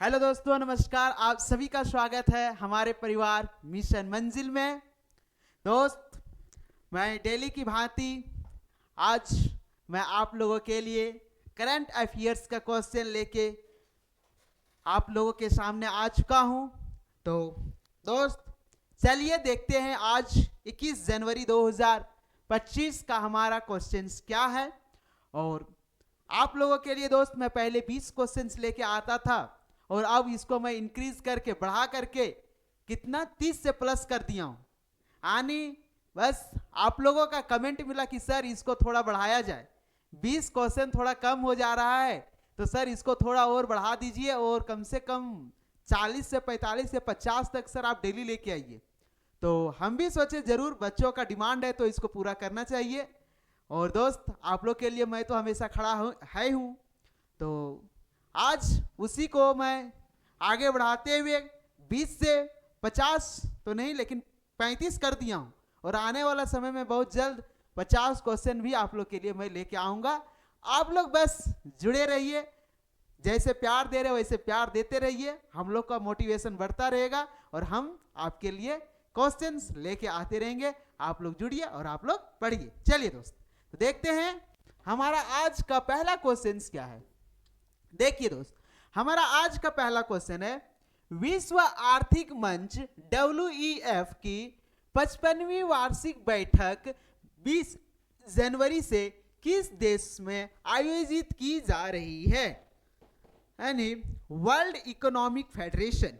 Hello दोस्तों, नमस्कार। आप सभी का स्वागत है हमारे परिवार मिशन मंजिल में। दोस्त, मैं डेली की भांति आज मैं आप लोगों के लिए करंट अफेयर्स का क्वेश्चन लेके आप लोगों के सामने आ चुका हूं। तो दोस्त, चलिए देखते हैं आज 21 जनवरी 2025 का हमारा क्वेश्चंस क्या है। और आप लोगों के लिए दोस्त, मैं पहले 20 क्वेश्चंस लेके आता था और अब इसको मैं इंक्रीज करके बढ़ा करके कितना 30 से प्लस कर दिया हूं। आनी बस आप लोगों का कमेंट मिला कि सर इसको थोड़ा बढ़ाया जाए, 20 क्वेश्चन थोड़ा कम हो जा रहा है, तो सर इसको थोड़ा और बढ़ा दीजिए और कम से कम 40 से 45 से 50 तक सर आप डेली लेके आइए। तो हम भी सोचे जरूर बच्चों का डिमांड है तो इसको पूरा करना चाहिए। और दोस्त, आप लोग के लिए मैं तो हमेशा खड़ा हूँ। तो आज उसी को मैं आगे बढ़ाते हुए 20 से 50 तो नहीं लेकिन 35 कर दिया हूं। और आने वाला समय में बहुत जल्द 50 क्वेश्चन भी आप लोग के लिए मैं लेके आऊंगा। आप लोग बस जुड़े रहिए, जैसे प्यार दे रहे हो वैसे प्यार देते रहिए, हम लोग का मोटिवेशन बढ़ता रहेगा और हम आपके लिए क्वेश्चंस लेके आते रहेंगे। आप लोग जुड़िए और आप लोग पढ़िए। चलिए दोस्त, तो देखते हैं हमारा आज का पहला क्वेश्चन क्या है। देखिए दोस्त, हमारा आज का पहला क्वेश्चन है, विश्व आर्थिक मंच WEF की 55वीं वार्षिक बैठक 20 जनवरी से किस देश में आयोजित की जा रही है। यानी वर्ल्ड इकोनॉमिक फेडरेशन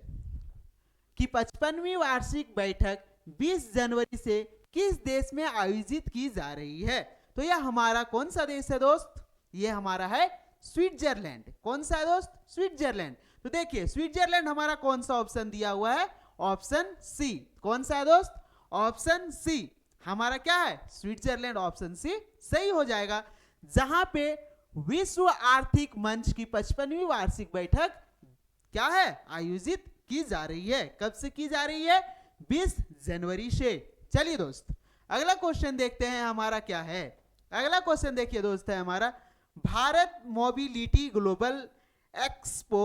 की 55वीं वार्षिक बैठक 20 जनवरी से किस देश में आयोजित की जा रही है। तो यह हमारा कौन सा देश है दोस्त? यह हमारा है स्विट्जरलैंड। कौन सा है दोस्त? स्विट्जरलैंड। तो देखिए, स्विट्जरलैंड हमारा कौन सा ऑप्शन दिया हुआ है? Option C. कौन सा है दोस्त? Option C. हमारा क्या है? स्विट्जरलैंड। ऑप्शन सी सही हो जाएगा। जहां पे विश्व आर्थिक मंच की 55वीं वार्षिक बैठक क्या है? आयोजित की जा रही है। कब से की जा रही है? 20 जनवरी से। चलिए दोस्त, अगला क्वेश्चन देखते हैं हमारा क्या है। अगला क्वेश्चन देखिए दोस्त, है हमारा भारत मोबिलिटी ग्लोबल एक्सपो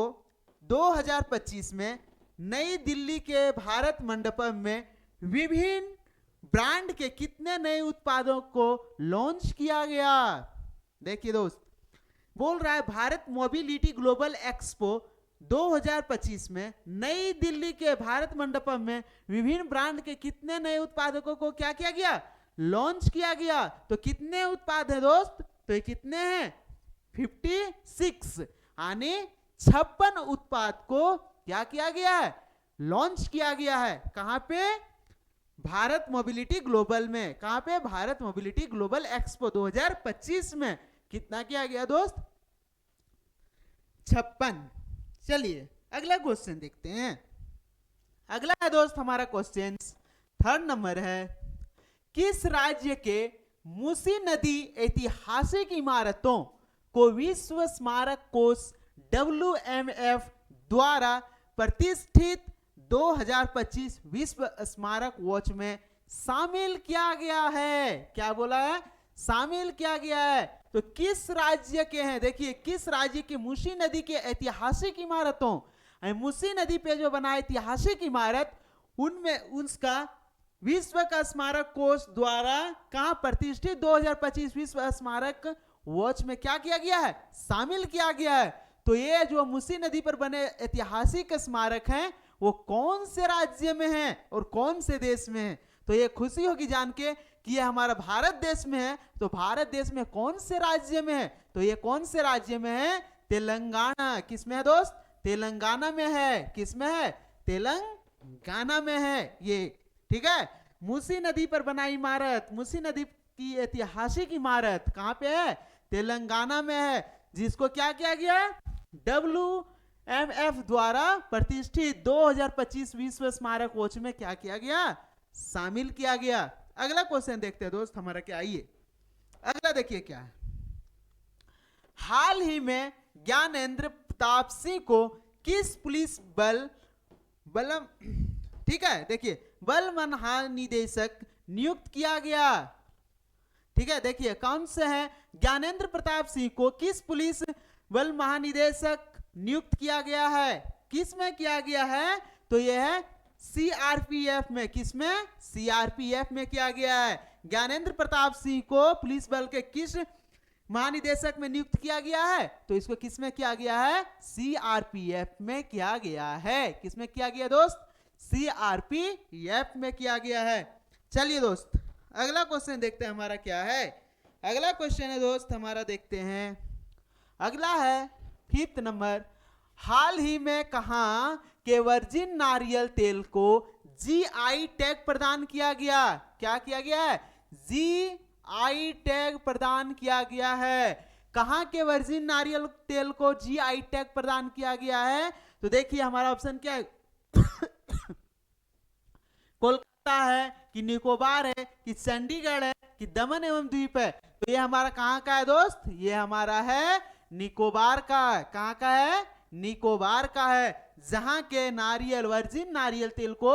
2025 में नई दिल्ली के भारत मंडपम में विभिन्न ब्रांड के कितने नए उत्पादों को लॉन्च किया गया। देखिए दोस्त, बोल रहा है भारत मोबिलिटी ग्लोबल एक्सपो 2025 में नई दिल्ली के भारत मंडपम में विभिन्न ब्रांड के कितने नए उत्पादकों को क्या किया गया? लॉन्च किया गया। तो कितने उत्पाद है दोस्त? तो ये कितने हैं? 56, यानी 56 उत्पाद को क्या किया गया है? लॉन्च किया गया है। कहां पे? भारत मोबिलिटी ग्लोबल में। कहां पे? भारत मोबिलिटी ग्लोबल एक्सपो 2025 में कितना किया गया दोस्त? 56। चलिए अगला क्वेश्चन देखते हैं। अगला है दोस्त हमारा क्वेश्चन 3rd नंबर है, किस राज्य के मूसी नदी ऐतिहासिक इमारतों को विश्व स्मारक कोष WMF द्वारा प्रतिष्ठित 2025 विश्व स्मारक वॉच में शामिल किया गया है? क्या बोला है? शामिल किया गया है। तो किस राज्य के हैं? देखिए, किस राज्य की मूसी नदी के ऐतिहासिक इमारतों, मूसी नदी पे जो बना ऐतिहासिक इमारत, उनमें उसका विश्व का स्मारक कोष द्वारा कहां प्रतिष्ठित 2025 विश्व स्मारक वॉच में क्या किया गया है? शामिल किया गया है। तो ये जो मूसी नदी पर बने ऐतिहासिक स्मारक हैं वो कौन से राज्य में हैं और कौन से देश में हैं? तो ये खुशी होगी जान के कि ये हमारा भारत देश में है। तो भारत देश में कौन से राज्य में है? तो ये कौन से राज्य में है? तेलंगाना। किस में है दोस्त? तेलंगाना में है। किस में है? तेलंगाना में है ये। ठीक है, मूसी नदी पर बना इमारत, मूसी नदी की ऐतिहासिक इमारत कहां पे है? तेलंगाना में है, जिसको क्या किया गया? WMF द्वारा प्रतिष्ठित 2025 विश्व स्मारक वॉच में क्या किया गया? शामिल किया गया। अगला क्वेश्चन देखते हैं दोस्त हमारा क्या। आइए अगला देखिए क्या है। हाल ही में ज्ञानेंद्र प्रताप सिंह को किस पुलिस बल ठीक है, देखिए, बल महानिदेशक नियुक्त किया गया? ठीक है, देखिए कौन से हैं? ज्ञानेंद्र प्रताप सिंह को किस पुलिस बल महानिदेशक नियुक्त किया गया है? किस में किया गया है? तो यह है सीआरपीएफ में। किस में? सीआरपीएफ में किया गया है। ज्ञानेंद्र प्रताप सिंह को पुलिस बल के किस महानिदेशक में नियुक्त किया गया है? तो इसको किस में किया गया है? सीआरपीएफ में किया गया है। किस में किया गया दोस्त? सीआरपीएफ में किया गया है। चलिए दोस्त, अगला क्वेश्चन देखते हैं हमारा क्या है। अगला क्वेश्चन है दोस्त हमारा, देखते हैं। अगला है 5th नंबर। हाल ही में कहां के वर्जिन नारियल तेल को जीआई टैग प्रदान किया गया? क्या किया गया है? जीआई टैग प्रदान किया गया है। कहां के वर्जिन नारियल तेल को जीआई टैग प्रदान किया गया है? तो देखिए हमारा ऑप्शन क्या है? कोलकाता है कि निकोबार है कि चंडीगढ़ है कि दमन एवं द्वीप है? तो ये हमारा कहां का है दोस्त? ये हमारा है निकोबार का। कहां का है? निकोबार का है, जहां के नारियल वर्जिन नारियल तेल को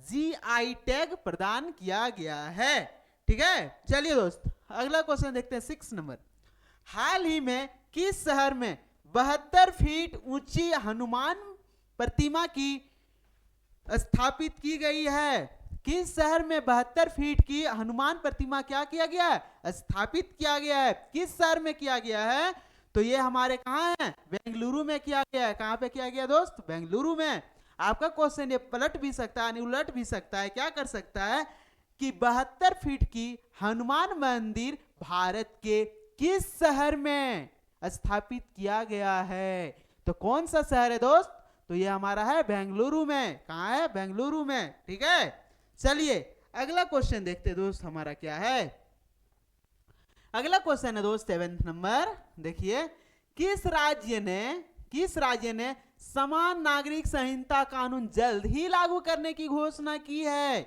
जीआई टैग प्रदान किया गया है। ठीक है, चलिए दोस्त अगला क्वेश्चन देखते हैं 6 नंबर। हाल ही में किस शहर में 72 फीट ऊंची हनुमान प्रतिमा की स्थापित की गई है? किस शहर में 72 फीट की हनुमान प्रतिमा क्या किया गया है? स्थापित किया गया है। किस शहर में किया गया है? तो ये हमारे कहां है? बेंगलुरु में किया गया है। कहां पे किया गया दोस्त? बेंगलुरु में। आपका क्वेश्चन ये पलट भी सकता है, उलट भी सकता है। क्या कर सकता है कि 72 फीट की हनुमान मंदिर भारत के किस शहर में स्थापित किया गया है? तो कौन सा शहर है दोस्त? तो ये हमारा है बेंगलुरु में। कहां है? बेंगलुरु में। ठीक है, चलिए अगला क्वेश्चन देखते हैं दोस्त हमारा क्या है। अगला क्वेश्चन है दोस्त 7th नंबर। देखिए, किस राज्य ने समान नागरिक संहिता कानून जल्द ही लागू करने की घोषणा की है?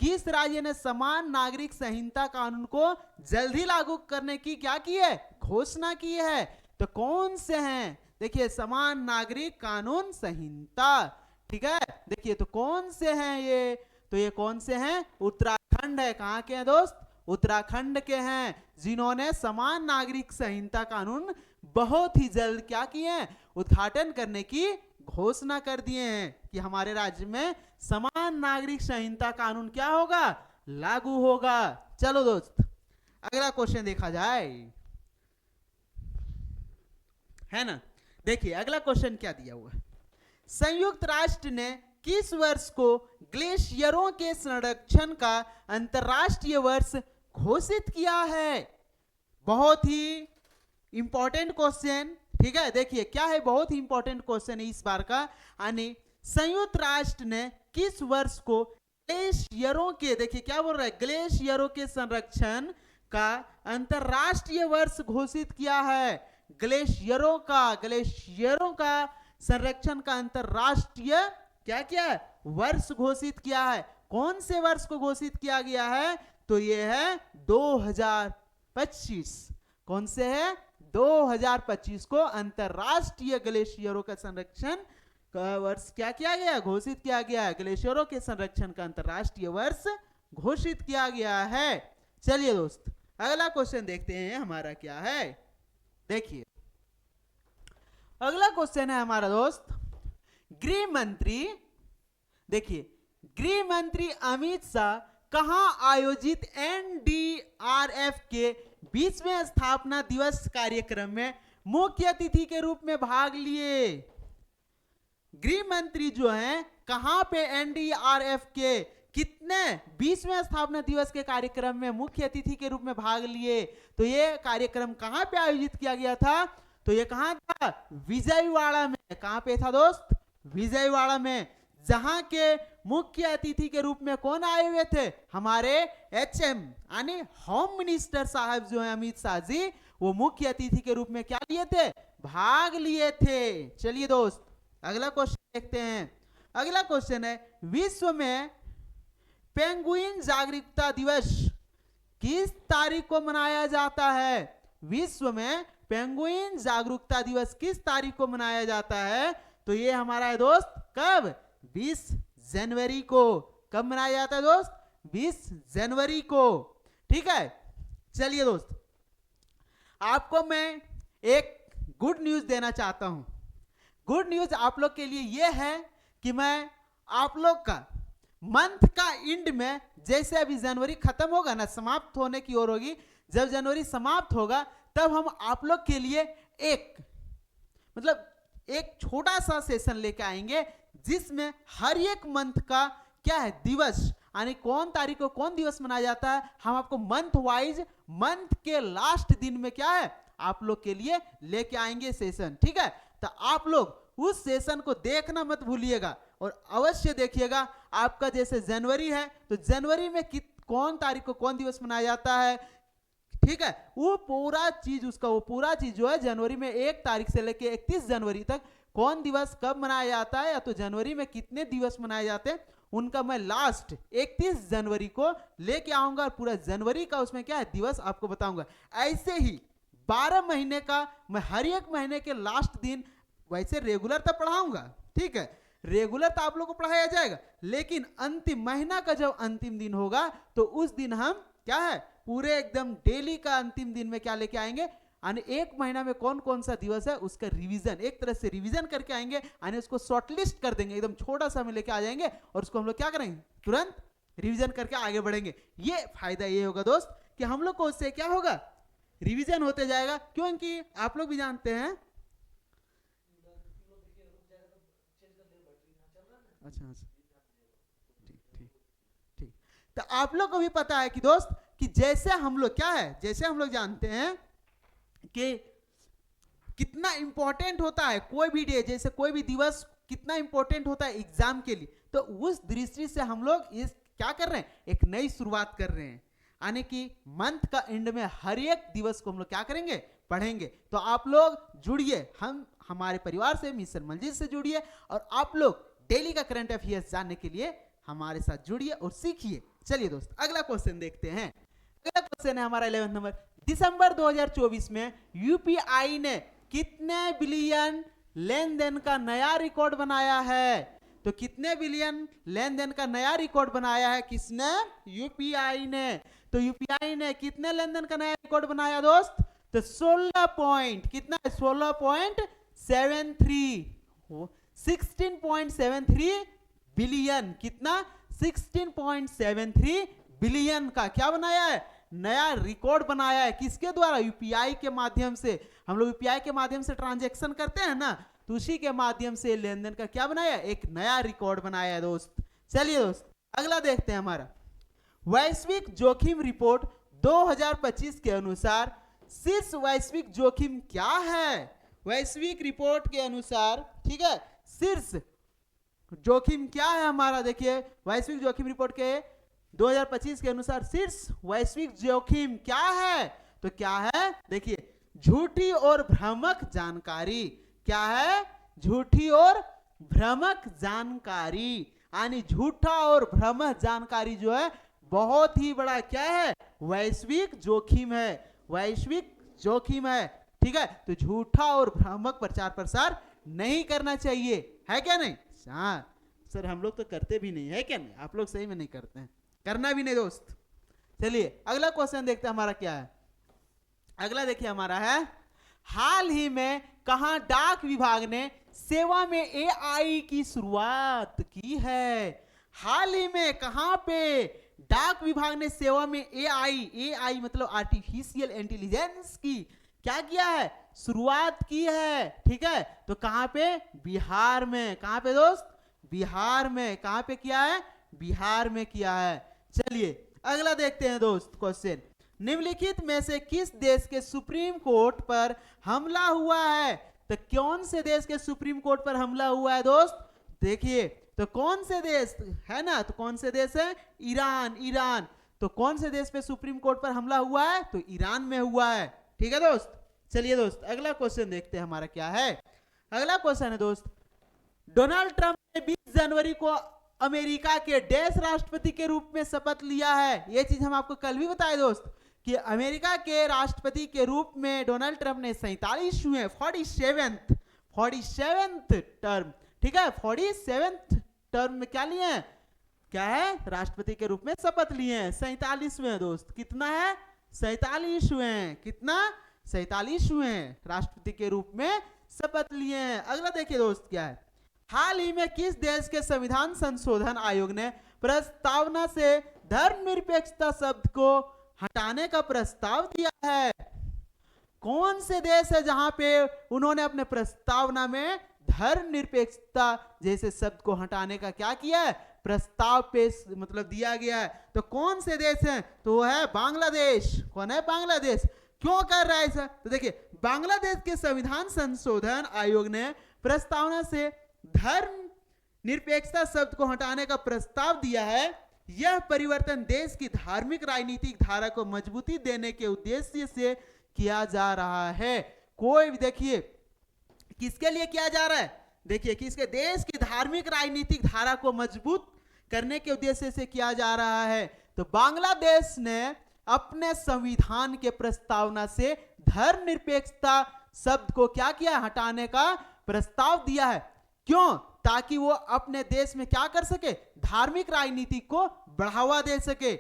किस राज्य ने समान नागरिक संहिता कानून को जल्द ही लागू करने की क्या की है? घोषणा की है। तो कौन से हैं? देखिए, समान नागरिक कानून संहिता। ठीक है, देखिए तो कौन से हैं ये? तो ये कौन से हैं? उत्तराखंड है। कहां के हैं दोस्त? उत्तराखंड के हैं, जिन्होंने समान नागरिक संहिता कानून बहुत ही जल्द क्या किए हैं? उद्घाटन करने की घोषणा कर दिए हैं कि हमारे राज्य में समान नागरिक संहिता कानून क्या होगा? लागू होगा। चलो दोस्त अगला क्वेश्चन देखा जाए, है ना। देखिए अगला क्वेश्चन क्या दिया हुआ है। संयुक्त राष्ट्र ने किस वर्ष को ग्लेशियरों के संरक्षण का अंतरराष्ट्रीय वर्ष घोषित किया है? बहुत ही इंपॉर्टेंट क्वेश्चन। ठीक है, देखिए क्या है, बहुत ही इंपॉर्टेंट क्वेश्चन है इस बार का। यानी संयुक्त राष्ट्र ने किस वर्ष को ग्लेशियरों के, देखिए क्या बोल रहा है, ग्लेशियरों के संरक्षण का अंतरराष्ट्रीय वर्ष घोषित किया है। ग्लेशियरों का संरक्षण का अंतरराष्ट्रीय क्या किया है? वर्ष घोषित किया है। कौन से वर्ष को घोषित किया गया है? तो ये है 2025। कौन से है? 2025 को अंतरराष्ट्रीय ग्लेशियरों का संरक्षण का वर्ष क्या किया गया? घोषित किया गया है। ग्लेशियरों के संरक्षण का अंतरराष्ट्रीय वर्ष घोषित किया गया है। चलिए दोस्त अगला क्वेश्चन देखते हैं हमारा क्या है। देखिए अगला क्वेश्चन है हमारा दोस्त, गृह मंत्री, देखिए गृह मंत्री अमित शाह कहां आयोजित एनडीआरएफ के 20वें स्थापना दिवस कार्यक्रम में मुख्य अतिथि के रूप में भाग लिए? गृह मंत्री जो हैं कहां पे एनडीआरएफ के कितने 20वें स्थापना दिवस के कार्यक्रम में मुख्य अतिथि के रूप में भाग लिए? तो ये कार्यक्रम कहां पे आयोजित किया गया था? तो ये कहां था? विजयवाड़ा में। कहां पे था दोस्त? विजयवाड़ा में, जहां के मुख्य अतिथि के रूप में कौन आए हुए थे? हमारे एचएम यानी होम मिनिस्टर साहब जो है अमित शाह जी, वो मुख्य अतिथि के रूप में क्या लिए थे? भाग लिए थे। चलिए दोस्त अगला क्वेश्चन देखते हैं। अगला क्वेश्चन है, विश्व में पेंगुइन जागरूकता दिवस किस तारीख को मनाया जाता है? विश्व में पेंगुइन जागरूकता दिवस किस तारीख को मनाया जाता है? तो ये हमारा है दोस्त कब? 20 जनवरी को। कब मनाया जाता है दोस्त? 20 जनवरी को। ठीक है, चलिए दोस्त आपको मैं एक गुड न्यूज देना चाहता हूं। गुड न्यूज आप लोग के लिए ये है कि मैं आप लोग का मंथ का एंड में, जैसे अभी जनवरी खत्म होगा ना, समाप्त होने की ओर होगी, जब जनवरी समाप्त होगा तब हम आप लोग के लिए एक छोटा सा सेशन लेके आएंगे जिसमें हर एक मंथ का क्या है दिवस, यानी कौन तारीख को कौन दिवस मनाया जाता है, हम आपको मंथ वाइज मंथ के लास्ट दिन में क्या है आप लोग के लिए लेके आएंगे सेशन। ठीक है, तो आप लोग उस सेशन को देखना मत भूलिएगा और अवश्य देखिएगा। आपका जैसे जनवरी है तो जनवरी में कौन तारीख को कौन दिवस मनाया जाता है, ठीक है, वो पूरा चीज जो है जनवरी में 1 तारीख से लेके 31 जनवरी तक कौन दिवस कब मनाया जाता है, या तो जनवरी में कितने दिवस मनाए जाते हैं, उनका मैं लास्ट 31 जनवरी को लेके आऊंगा और पूरा जनवरी का उसमें क्या है दिवस आपको बताऊंगा। ऐसे ही 12 महीने का मैं हर एक महीने के लास्ट दिन, वैसे रेगुलर तो पढ़ाऊंगा, ठीक है, रेगुलर तो आप लोग को पढ़ाया जाएगा, लेकिन अंतिम महीना का जब अंतिम दिन होगा तो उस दिन हम क्या है पूरे एकदम डेली का अंतिम दिन में क्या लेके आएंगे, यानी 1 महीना में कौन कौन सा दिवस है उसका रिवीजन, एक तरह से रिवीजन करके आएंगे, यानी उसको शॉर्टलिस्ट कर देंगे, एकदम छोटा सा में लेके आ जाएंगे और उसको हम लोग क्या करेंगे तुरंत रिवीजन करके आगे बढ़ेंगे। ये फायदा ये होगा दोस्त कि हम लोग को उससे क्या होगा रिवीजन होते जाएगा, क्योंकि आप लोग भी जानते हैं। अच्छा ठीक, तो आप लोग को भी पता है कि दोस्त कि जैसे हम लोग क्या है, जैसे हम लोग जानते हैं कि कितना इंपॉर्टेंट होता है कोई भी डे, जैसे कोई भी दिवस कितना इंपॉर्टेंट होता है एग्जाम के लिए, तो उस दृष्टि से हम लोग इस क्या कर रहे हैं एक नई शुरुआत कर रहे हैं, यानी कि मंथ का एंड में हर एक दिवस को हम लोग क्या करेंगे पढ़ेंगे। तो आप लोग जुड़िए, हमारे परिवार से मिशन मंजिल से जुड़िए और आप लोग डेली का करंट अफेयर्स जानने के लिए हमारे साथ जुड़िए और सीखिए। चलिए दोस्त अगला क्वेश्चन देखते हैं। अगला क्वेश्चन है हमारा 11 नंबर, दिसंबर 2024 में यूपीआई ने कितने बिलियन लेन देन का नया रिकॉर्ड बनाया है, तो कितने बिलियन लेन देन का नया रिकॉर्ड बनाया है किसने, यूपीआई ने। तो यूपीआई ने कितने लेन देन का नया रिकॉर्ड बनाया दोस्त, तो 16 पॉइंट कितना 16.73 बिलियन, कितना 16.73 बिलियन का क्या बनाया है नया रिकॉर्ड बनाया है, किसके द्वारा, यूपीआई के माध्यम से। हम लोग यूपीआई के माध्यम से ट्रांजैक्शन करते हैं ना, तो उसी के माध्यम से लेन देन का क्या बनाया एक नया रिकॉर्ड बनाया है दोस्त। चलिए दोस्त अगला देखते हैं हमारा वैश्विक जोखिम रिपोर्ट 2025 के अनुसार शीर्ष वैश्विक जोखिम क्या है। वैश्विक रिपोर्ट के अनुसार, ठीक है, शीर्ष जोखिम क्या है हमारा, देखिए वैश्विक जोखिम रिपोर्ट के 2025 के अनुसार शीर्ष वैश्विक जोखिम क्या है, तो क्या है देखिए झूठी और भ्रामक जानकारी। क्या है, झूठी और भ्रामक जानकारी, यानी झूठा और भ्रामक जानकारी जो है बहुत ही बड़ा क्या है वैश्विक जोखिम है, वैश्विक जोखिम है, ठीक है। तो झूठा और भ्रामक प्रचार प्रसार नहीं करना चाहिए, है क्या नहीं। हाँ सर हम लोग तो करते भी नहीं है क्या नहीं, आप लोग सही में नहीं करते हैं, करना भी नहीं दोस्त। चलिए अगला क्वेश्चन देखते हैं हमारा क्या है। अगला देखिए हमारा है हाल ही में कहां डाक विभाग ने सेवा में एआई की शुरुआत की है। हाल ही में कहां पे डाक विभाग ने सेवा में एआई मतलब आर्टिफिशियल इंटेलिजेंस की क्या किया है शुरुआत की है, ठीक है। तो कहां पे, बिहार में। कहां पे दोस्त, बिहार में। कहां पे किया है, बिहार में किया है। चलिए अगला देखते हैं दोस्त क्वेश्चन, निम्नलिखित में से किस देश के सुप्रीम कोर्ट पर हमला हुआ है। तो कौन से देश के सुप्रीम कोर्ट पर हमला हुआ है दोस्त, देखिए तो कौन से देश है ना, तो कौन से देश है, ईरान। ईरान, तो कौन से देश पे सुप्रीम कोर्ट पर हमला हुआ है, तो ईरान में हुआ है, ठीक है दोस्त। चलिए दोस्त अगला क्वेश्चन देखते हैं हमारा क्या है। अगला क्वेश्चन है दोस्त, डोनाल्ड ट्रंप ने 20 जनवरी को अमेरिका के देश राष्ट्रपति के रूप में शपथ लिया है। यह चीज हम आपको कल भी बताए दोस्त कि अमेरिका के राष्ट्रपति के रूप में डोनाल्ड ट्रंप ने 47वें 47th टर्म, ठीक है, 47th टर्म में क्या लिए हैं, क्या है राष्ट्रपति के रूप में शपथ लिए हैं। 47वें दोस्त, कितना है 47वें, कितना 47वें राष्ट्रपति के रूप में शपथ लिए हैं। अगला देखिए दोस्त क्या है, हाल ही में किस देश के संविधान संशोधन आयोग ने प्रस्तावना से धर्मनिरपेक्षता शब्द को हटाने का प्रस्ताव दिया है? कौन से देश है जहां पे उन्होंने अपने प्रस्तावना में धर्मनिरपेक्षता जैसे शब्द को हटाने का क्या किया है, प्रस्ताव पेश मतलब दिया गया है? तो कौन से देश हैं? तो वो है बांग्लादेश। कौन है? बांग्लादेश। क्यों कर रहा है ऐसा? तो देखिए, बांग्लादेश के संविधान संशोधन आयोग ने प्रस्तावना से धर्म निरपेक्षता शब्द को हटाने का प्रस्ताव दिया है। यह परिवर्तन देश की धार्मिक राजनीतिक धारा को मजबूती देने के उद्देश्य से किया जा रहा है। कोई भी देखिए किसके लिए किया जा रहा है? देखिए किसके? देश की धार्मिक राजनीतिक धारा को मजबूत करने के उद्देश्य से किया जा रहा है। तो बांग्लादेश ने अपने संविधान के प्रस्तावना से धर्मनिरपेक्षता शब्द को क्या किया? हटाने का प्रस्ताव दिया है। क्यों? ताकि वो अपने देश में क्या कर सके? धार्मिक राजनीति को बढ़ावा दे सके।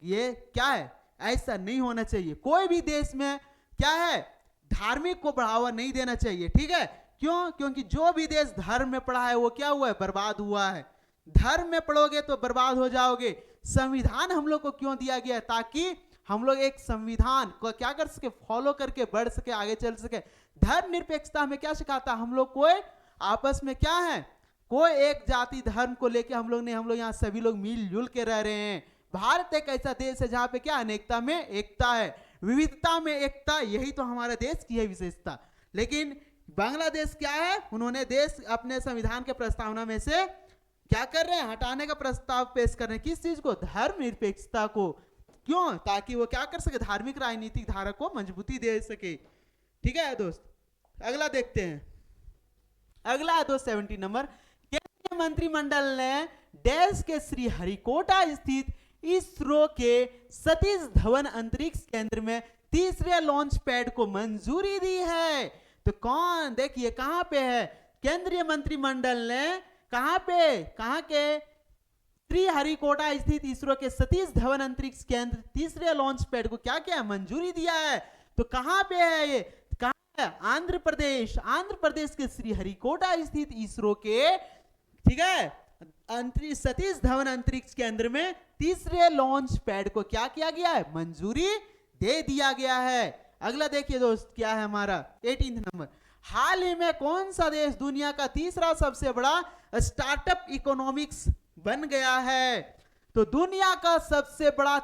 ये क्या है? ऐसा नहीं होना चाहिए। कोई भी देश में क्या है? धार्मिक को बढ़ावा नहीं देना चाहिए। ठीक है? क्यों? क्योंकि जो भी देश धर्म में पढ़ा है वो क्या हुआ है? बर्बाद हुआ है। धर्म में पढ़ोगे तो बर्बाद हो जाओगे। संविधान हम लोग को क्यों दिया गया? ताकि हम लोग एक संविधान को क्या कर सके? फॉलो करके बढ़ सके, आगे चल सके। धर्मनिरपेक्षता हमें क्या सिखाता? हम लोग कोई आपस में क्या है? कोई एक जाति धर्म को लेके हम लोग नहीं, हम लोग यहाँ सभी लोग मिलजुल के रह रहे हैं। भारत एक ऐसा देश है जहां पे क्या? अनेकता में एकता है, विविधता में एकता। यही तो हमारे देश की है विशेषता। लेकिन बांग्लादेश क्या है? उन्होंने देश अपने संविधान के प्रस्तावना में से क्या कर रहे हैं? हटाने का प्रस्ताव पेश कर रहे हैं। किस चीज को? धर्मनिरपेक्षता को। क्यों? ताकि वो क्या कर सके? धार्मिक राजनीतिक धारा को मजबूती दे सके। ठीक है दोस्त, अगला देखते हैं। अगला है दोस्त 70 नंबर। केंद्रीय मंत्रिमंडल ने देश के श्रीहरिकोटा स्थित इसरो के सतीश धवन अंतरिक्ष केंद्र में तीसरे लॉन्च पैड को मंजूरी दी है। तो कौन? देखिए कहां पे है? केंद्रीय मंत्रिमंडल ने कहां पे? कहां के? श्रीहरिकोटा स्थित इसरो के सतीश धवन अंतरिक्ष केंद्र तीसरे लॉन्च पैड को क्या किया? मंजूरी दिया है। तो कहां पे है ये? कहां है? आंध्र प्रदेश। आंध्र प्रदेश के श्रीहरिकोटा स्थित इसरो के, ठीक है, सतीश धवन अंतरिक्ष केंद्र में तीसरे लॉन्च पैड को क्या किया गया है? मंजूरी दे दिया गया है। अगला देखिए दोस्त क्या है हमारा 18 नंबर। हाल ही में कौन सा देश दुनिया का तीसरा सबसे बड़ा स्टार्टअप इकोनॉमिक्स बन गया है? तो दुनिया का सबसे बड़ा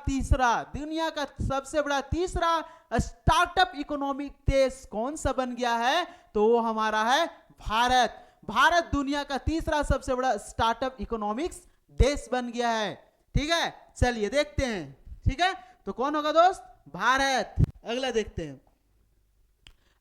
तीसरा स्टार्टअप इकोनॉमिक देश कौन सा बन गया है? तो वो हमारा है भारत। भारत दुनिया का तीसरा सबसे बड़ा स्टार्टअप इकोनॉमिक्स देश बन गया है। ठीक है, चलिए देखते हैं। ठीक है, तो कौन होगा दोस्त? भारत। अगला देखते हैं।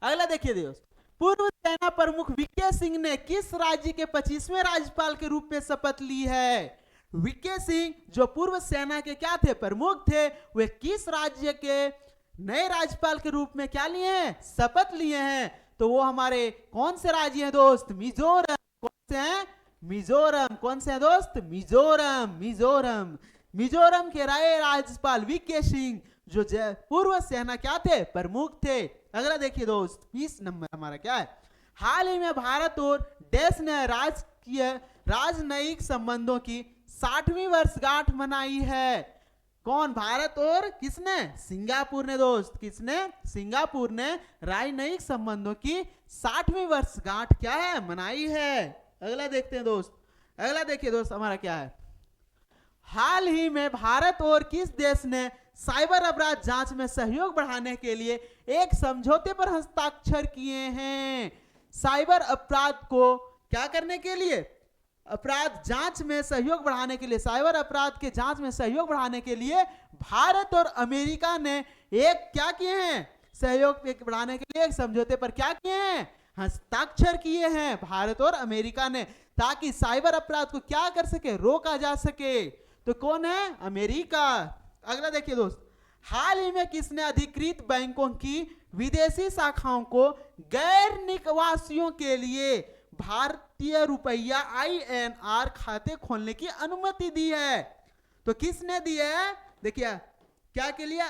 अगला देखिए दोस्त, पूर्व सेना प्रमुख वीके सिंह ने किस राज्य के 25वें राज्यपाल के रूप में शपथ ली है? वीके सिंह जो पूर्व सेना के क्या थे? प्रमुख थे। वे किस राज्य के नए राज्यपाल के रूप में क्या लिए हैं? शपथ लिए हैं। तो वो हमारे कौन से राज्य हैं दोस्त? मिजोरम। कौन से हैं? मिजोरम। कौन से हैं दोस्त? मिजोरम। मिजोरम के नए राज्यपाल वीके सिंह जो पूर्व सेना क्या थे? प्रमुख थे। अगला देखिए दोस्त 20 नंबर हमारा क्या है? हाल ही में भारत और देश ने राजनयिक संबंधों की 60वीं वर्षगांठ मनाई है। कौन? भारत और किसने? सिंगापुर ने दोस्त। किसने? सिंगापुर ने राजनयिक संबंधों की 60वीं वर्षगांठ क्या है? मनाई है। अगला देखते हैं दोस्त। अगला देखिए दोस्त हमारा क्या है? हाल ही में भारत और किस देश ने साइबर अपराध जांच में सहयोग बढ़ाने के लिए एक समझौते पर हस्ताक्षर किए हैं? साइबर अपराध को क्या करने के लिए? अपराध जांच में सहयोग बढ़ाने के लिए, साइबर अपराध के जांच में सहयोग बढ़ाने के लिए भारत और अमेरिका ने एक क्या किए हैं? सहयोग बढ़ाने के लिए एक समझौते पर क्या किए हैं? हस्ताक्षर किए हैं भारत और अमेरिका ने, ताकि साइबर अपराध को क्या कर सके? रोका जा सके। तो कौन है? अमेरिका। अगला देखिए दोस्त, हाल ही में किसने अधिकृत बैंकों की विदेशी शाखाओं को गैर निवासियों के लिए भारतीय रुपया INR खाते खोलने की अनुमति दी है? तो किसने दी है? देखिए क्या के लिए?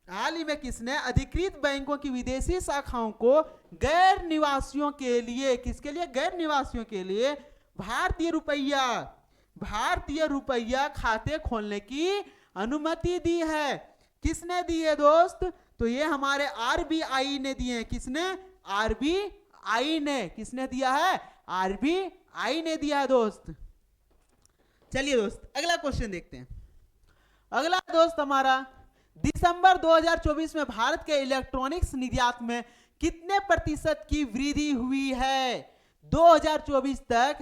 हाल ही में किसने अधिकृत बैंकों की विदेशी शाखाओं को गैर निवासियों के लिए, किसके लिए, गैर निवासियों के लिए भारतीय रुपया खाते खोलने की अनुमति दी है? किसने दी है दोस्त? तो ये हमारे आरबीआई ने दिए हैं। किसने? आरबीआई ने। किसने दिया है? आरबीआई ने दिया है दोस्त। चलिए दोस्त अगला क्वेश्चन देखते हैं। अगला दोस्त हमारा, दिसंबर 2024 में भारत के इलेक्ट्रॉनिक्स निर्यात में कितने प्रतिशत की वृद्धि हुई है? 2024 तक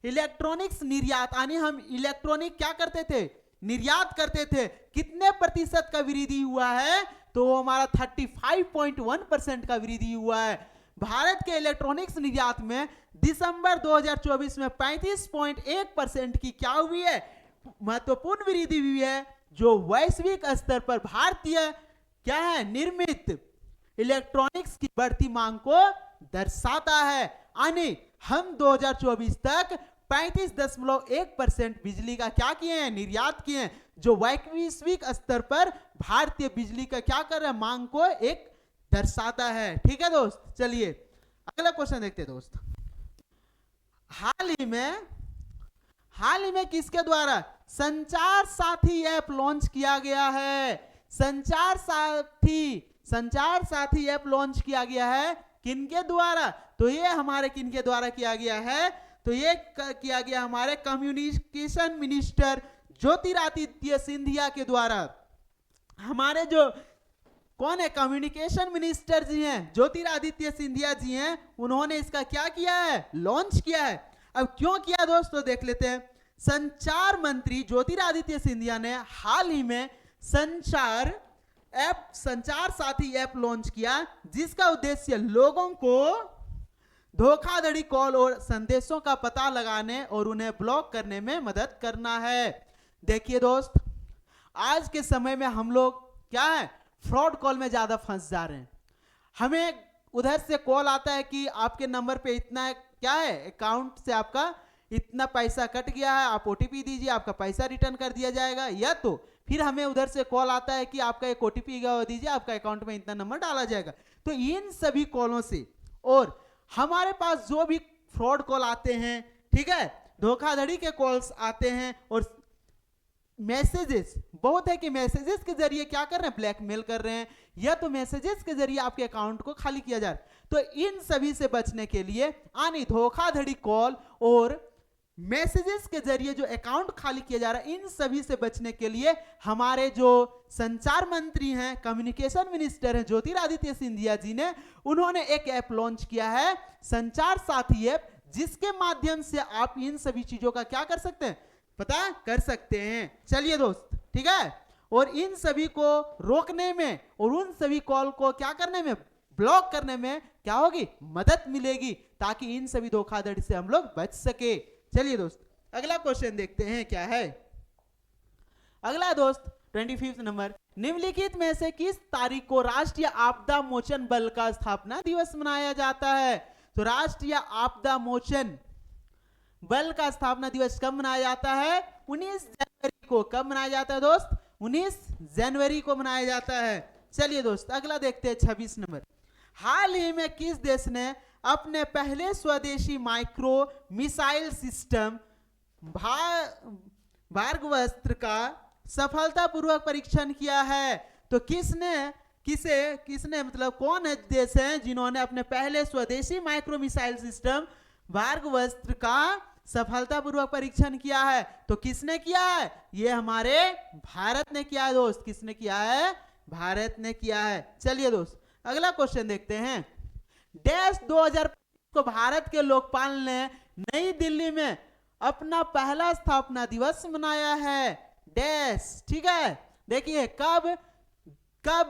इलेक्ट्रॉनिक्स निर्यात, यानी हम इलेक्ट्रॉनिक क्या करते थे? निर्यात करते थे। कितने प्रतिशत का वृद्धि हुआ है? तो वो हमारा 35.1% का वृद्धि हुआ है। भारत के इलेक्ट्रॉनिक्स निर्यात में दिसंबर 2024 में 35.1% की क्या हुई है? महत्वपूर्ण वृद्धि हुई है, जो वैश्विक स्तर पर भारतीय क्या है? निर्मित इलेक्ट्रॉनिक्स की बढ़ती मांग को दर्शाता है। यानी हम 2024 तक 35.1% बिजली का क्या किए हैं? निर्यात किए हैं, जो वैश्विक स्तर पर भारतीय बिजली का क्या कर रहा है? मांग को एक दर्शाता है। ठीक है दोस्त, चलिए अगला क्वेश्चन देखते हैं दोस्त। हाल ही में किसके द्वारा संचार साथी ऐप लॉन्च किया गया है? संचार साथी ऐप लॉन्च किया गया है किनके द्वारा? तो ये हमारे किनके द्वारा किया गया है? तो ये किया गया हमारे कम्युनिकेशन मिनिस्टर ज्योतिरादित्य सिंधिया के द्वारा। हमारे जो कौन है कम्युनिकेशन मिनिस्टर जी हैं, ज्योतिरादित्य सिंधिया जी हैं, उन्होंने इसका क्या किया है? लॉन्च किया है। अब क्यों किया दोस्तों देख लेते हैं। संचार मंत्री ज्योतिरादित्य सिंधिया ने हाल ही में संचार साथी ऐप लॉन्च किया, जिसका उद्देश्य लोगों को धोखाधड़ी कॉल और संदेशों का पता लगाने और उन्हें ब्लॉक करने में मदद करना है। देखिए दोस्त, आज के समय में हम लोग क्या है? फ्रॉड कॉल में ज्यादा फंस जा रहे हैं। हमें उधर से कॉल आता है कि आपके नंबर पे इतना क्या है, अकाउंट से आपका इतना पैसा कट गया है, आप ओटीपी दीजिए, आपका पैसा रिटर्न कर दिया जाएगा। या तो फिर हमें उधर से कॉल आता है कि आपका एक ओटीपी दीजिए, आपका अकाउंट में इतना नंबर डाला जाएगा। तो इन सभी कॉलों से और हमारे पास जो भी फ्रॉड कॉल आते हैं, ठीक है, धोखाधड़ी के कॉल्स आते हैं और मैसेजेस, बहुत है कि मैसेजेस के जरिए क्या कर रहे हैं? ब्लैकमेल कर रहे हैं, या तो मैसेजेस के जरिए आपके अकाउंट को खाली किया जा रहा है। तो इन सभी से बचने के लिए, यानी धोखाधड़ी कॉल और मैसेजेस के जरिए जो अकाउंट खाली किया जा रहा है, इन सभी से बचने के लिए हमारे जो संचार मंत्री हैं, कम्युनिकेशन मिनिस्टर हैं ज्योतिरादित्य सिंधिया जी ने, उन्होंने एक ऐप लॉन्च किया है, संचार साथी ऐप, जिसके माध्यम से आप इन सभी चीजों का क्या कर सकते हैं? पता कर सकते हैं। चलिए दोस्त, ठीक है, और इन सभी को रोकने में और उन सभी कॉल को क्या करने में? ब्लॉक करने में क्या होगी? मदद मिलेगी, ताकि इन सभी धोखाधड़ी से हम लोग बच सके। चलिए दोस्त अगला क्वेश्चन देखते हैं क्या है। अगला दोस्त 25 नंबर, निम्नलिखित में से किस तारीख को राष्ट्रीय आपदा मोचन बल का स्थापना दिवस मनाया जाता है? तो राष्ट्रीय आपदा मोचन बल का स्थापना दिवस कब मनाया जाता है? 19 जनवरी को। कब मनाया जाता है दोस्त? 19 जनवरी को मनाया जाता है। चलिए दोस्त अगला देखते हैं 26 नंबर, हाल ही में किस देश ने अपने पहले स्वदेशी माइक्रो मिसाइल सिस्टम भार्गवास्त्र का सफलतापूर्वक परीक्षण किया है? तो किसने मतलब कौन है देश हैं जिन्होंने अपने पहले स्वदेशी माइक्रो मिसाइल सिस्टम भार्गवास्त्र का सफलतापूर्वक परीक्षण किया है? तो किसने किया है? ये हमारे भारत ने किया है दोस्त। किसने किया है? भारत ने किया है। चलिए दोस्त अगला क्वेश्चन देखते हैं। डैश 2025 को भारत के लोकपाल ने नई दिल्ली में अपना पहला स्थापना दिवस मनाया है। डैश, ठीक है, देखिए कब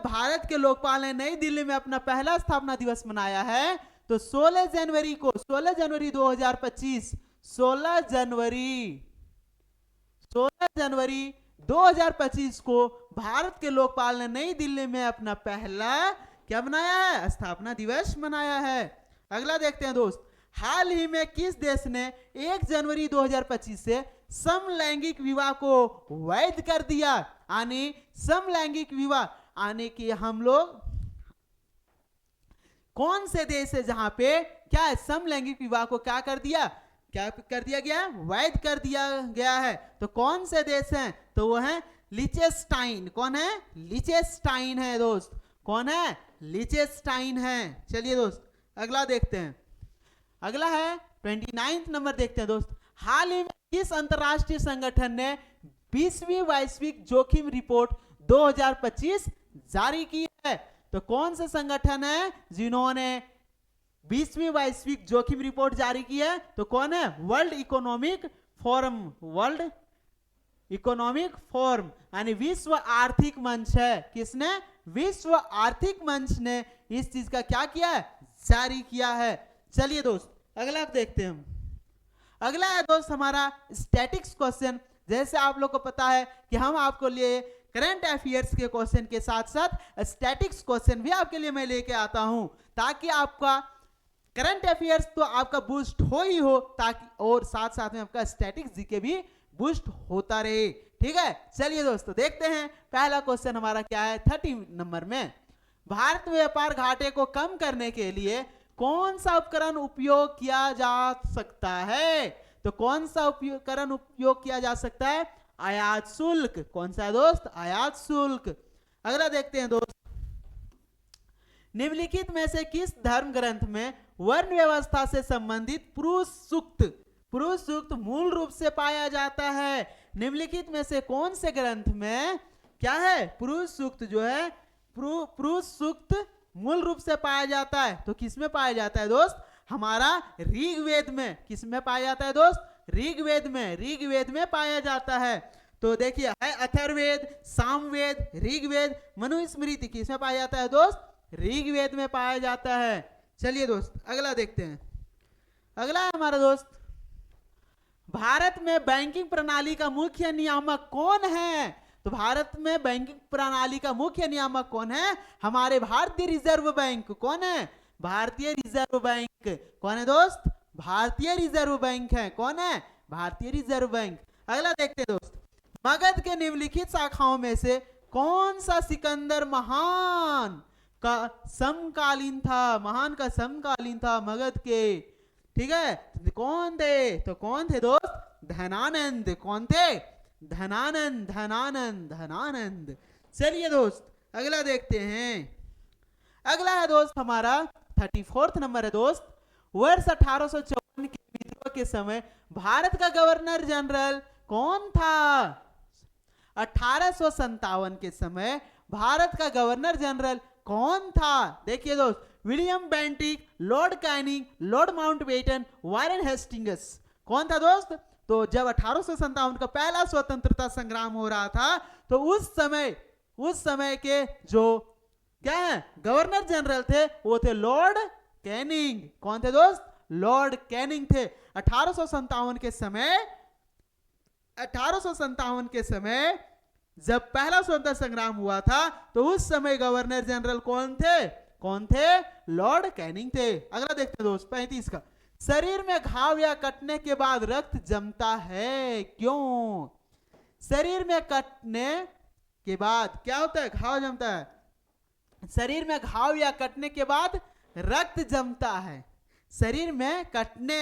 भारत के लोकपाल ने नई दिल्ली में अपना पहला स्थापना दिवस मनाया है? तो 16 जनवरी को, 16 जनवरी 2025, 16 जनवरी 2025 को भारत के लोकपाल ने नई दिल्ली में अपना पहला क्या मनाया है? स्थापना दिवस मनाया है। अगला देखते हैं दोस्त, हाल ही में किस देश ने 1 जनवरी 2025 से समलैंगिक विवाह को वैध कर दिया? यानी समलैंगिक विवाह यानी कि हम लोग कौन से देश है जहां पे क्या है समलैंगिक विवाह को क्या कर दिया गया है? वैध कर दिया गया है। तो कौन से देश हैं? तो वो है लिचेस्टाइन। कौन है? लिचेस्टाइन है दोस्त। कौन है? लिचेस्टाइन है। चलिए दोस्त अगला देखते हैं। अगला है 29 नंबर देखते हैं दोस्त। हाल ही में किस अंतरराष्ट्रीय संगठन ने 20वीं वैश्विक जोखिम रिपोर्ट 2025 जारी की है? तो कौन सा संगठन है जिन्होंने 20वीं वैश्विक जोखिम रिपोर्ट जारी की है? तो कौन है? World economic forum. World economic forum यानी विश्व आर्थिक मंच है। किसने? विश्व आर्थिक मंच ने इस चीज का क्या किया है? जारी किया है। चलिए दोस्त अगला देखते हैं हम। अगला है दोस्त हमारा स्टैटिक्स क्वेश्चन। जैसे आप लोग को पता है कि हम आपको लिए करंट अफेयर्स के क्वेश्चन के साथ साथ स्टैटिक्स क्वेश्चन भी आपके लिए मैं लेके आता हूं, ताकि आपका करंट अफेयर्स तो आपका बूस्ट हो ही हो, ताकि और साथ साथ में आपका स्टैटिक्स जीके भी बूस्ट होता रहे। ठीक है, चलिए दोस्तों देखते हैं पहला क्वेश्चन हमारा क्या है 30 नंबर में। भारत में व्यापार घाटे को कम करने के लिए कौन सा उपकरण उपयोग किया जा सकता है? तो कौन सा उपकरण उपयोग किया जा सकता है? आयात शुल्क। कौन सा है दोस्त? आयात शुल्क। अगला देखते हैं दोस्त। निम्नलिखित में से किस धर्म ग्रंथ में वर्ण व्यवस्था से संबंधित पुरुष सूक्त मूल रूप से पाया जाता है? निम्नलिखित में से कौन से ग्रंथ में क्या है पुरुष सूक्त जो है पुरुष सूक्त मूल रूप से पाया जाता है? तो किसमें पाया जाता है दोस्त? हमारा ऋग्वेद में। किसमें पाया जाता है दोस्त? ऋग्वेद में। ऋग्वेद में पाया जाता है। तो देखिए है अथर्ववेद, सामवेद, ऋग्वेद, मनुस्मृति। किसमें पाया जाता है दोस्त? ऋग्वेद में पाया जाता है। चलिए दोस्त अगला देखते हैं। अगला है हमारा दोस्त भारत में बैंकिंग प्रणाली का मुख्य नियामक कौन है? तो भारत में बैंकिंग प्रणाली का मुख्य नियामक कौन है? हमारे भारतीय रिजर्व बैंक। कौन है? भारतीय रिजर्व बैंक। कौन है दोस्त? भारतीय रिजर्व बैंक है। कौन है? भारतीय रिजर्व बैंक। अगला देखते हैं दोस्त। मगध के निम्नलिखित शाखाओं में से कौन सा सिकंदर महान का समकालीन था? महान का समकालीन था मगध के। ठीक है, कौन थे? तो कौन थे दोस्त? धनानंद। कौन थे? धनानंद धनानंद धनानंद। चलिए दोस्त अगला देखते हैं। अगला है दोस्त हमारा 34 नंबर है दोस्त। वर्ष 1854 के विद्रोह के समय भारत का गवर्नर जनरल कौन था? 1857 के समय भारत का गवर्नर जनरल कौन था? देखिए दोस्त William Bentinck, Lord Canning, Lord Mountbatten, Warren Hastings. कौन था दोस्त? तो जब 1857 का पहला स्वतंत्रता संग्राम हो रहा था तो उस समय के जो क्या है गवर्नर जनरल थे वो थे लॉर्ड कैनिंग। कौन थे दोस्त? लॉर्ड कैनिंग थे। 1857 के समय जब पहला स्वतंत्रता संग्राम हुआ था तो उस समय गवर्नर जनरल कौन थे? लॉर्ड कैनिंग थे। अगला देखते हैं दोस्त 35 का। शरीर में घाव या कटने के बाद रक्त जमता है, क्यों? शरीर में कटने के बाद क्या होता है? घाव जमता है। शरीर में घाव या कटने के बाद रक्त जमता है। शरीर में कटने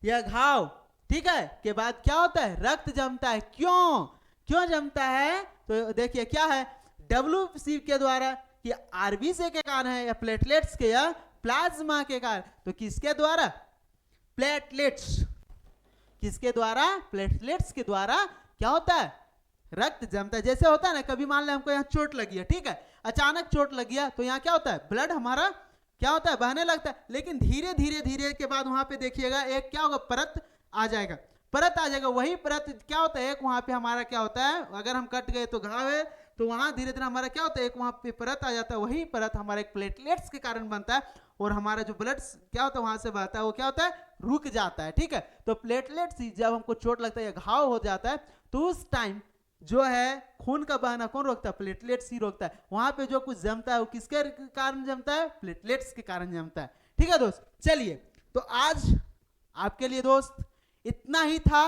या घाव ठीक है के बाद क्या होता है? रक्त जमता है। क्यों जमता है? तो देखिए क्या है WBC के द्वारा कि आरबीसी के कारण है या प्लेटलेट्स के या प्लाज्मा के कारण? तो किसके द्वारा? प्लेटलेट्स। किसके द्वारा? प्लेटलेट्स के द्वारा क्या होता है? रक्त जमता है। जैसे होता है ना कभी मान ले हमको यहाँ चोट लगी है, ठीक है, अचानक चोट लगी है तो यहाँ क्या होता है? ब्लड हमारा क्या होता है? बहने लगता है। लेकिन धीरे धीरे के बाद वहां पे देखिएगा एक क्या होगा? परत आ जाएगा। वही परत क्या होता है? एक वहां पे हमारा क्या होता है? अगर हम कट गए तो घाव है तो वहां धीरे धीरे हमारा क्या होता है? एक वहां पे परत आ जाता है। वही परत हमारे एक प्लेटलेट्स के कारण बनता है और हमारा जो ब्लड क्या होता है वहां से बहता है वो क्या होता है? रुक जाता है। ठीक है, तो प्लेटलेट्स जब हमको चोट लगता है या घाव हो जाता है तो उस टाइम जो है खून का बहना कौन रोकता है? प्लेटलेट्स ही रोकता है। वहां पे जो कुछ जमता है वो किसके कारण जमता है? प्लेटलेट्स के कारण जमता है। ठीक है दोस्त, चलिए तो आज आपके लिए दोस्त इतना ही था।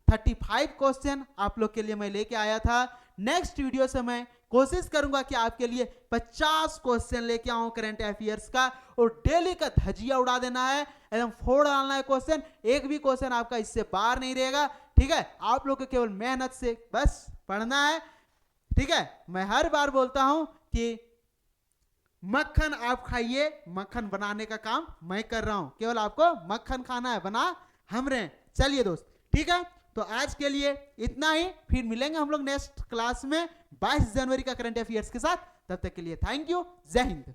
35 क्वेश्चन आप लोग के लिए मैं लेके आया था। नेक्स्ट वीडियो से मैं कोशिश करूंगा कि आपके लिए 50 क्वेश्चन लेके आऊं करंट अफेयर्स का, और डेली का धजिया उड़ा देना है, एकदम फोड़ डालना है क्वेश्चन। एक भी क्वेश्चन आपका इससे बाहर नहीं रहेगा, ठीक है। आप लोग को केवल मेहनत से बस पढ़ना है, ठीक है। मैं हर बार बोलता हूं कि मक्खन आप खाइए, मक्खन बनाने का काम मैं कर रहा हूं, केवल आपको मक्खन खाना है, बना हम रहे। चलिए दोस्त, ठीक है। तो आज के लिए इतना ही, फिर मिलेंगे हम लोग नेक्स्ट क्लास में 22 जनवरी का करंट अफेयर्स के साथ। तब तक के लिए थैंक यू, जय हिंद।